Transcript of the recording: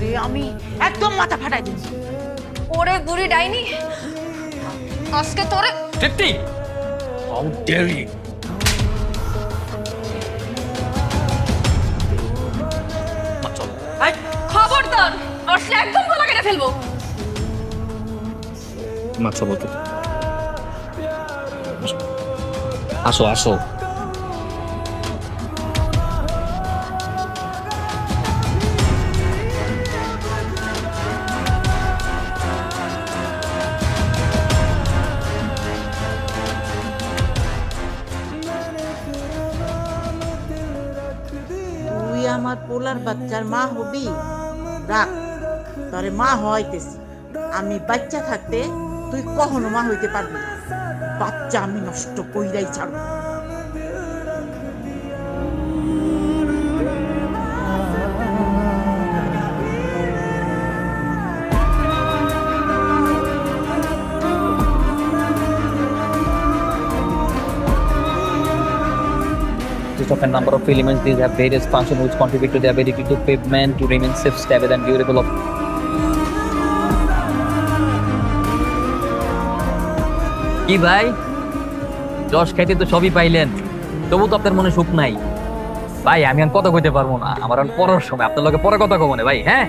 তোরে আমি একদম মাথা ফাটাই দিই। ওরে বুড়ি ডাইনি, আজকে তোরে তৃপ্তি, হাউ ডেয়ার ইউ! মা চলো। খবরদার আসলে একদম গলা কেটে ফেলবো। মা চলো তো। আসো আসো। তুই আমার পোলার বাচ্চার মা হবি? রাখ, তোরে মা হইতেছি। আমি বাচ্চা থাকতে তুই কখনো মা হইতে পারবি না। বাচ্চা আমি নষ্ট কইরাই ছাড়ব। Of a number of elements, these have various functions which contribute to the ability to pavement to remain safe, stable, and durable. কি ভাই, রস খাইতে তো সবই পাইলেন, তবু তো আপনার মনে সুখ নাই ভাই। আমি আর কথা কইতে পারবো না, আমার আর পরের সময় আপনার লগে পরে কথা কব না ভাই। হ্যাঁ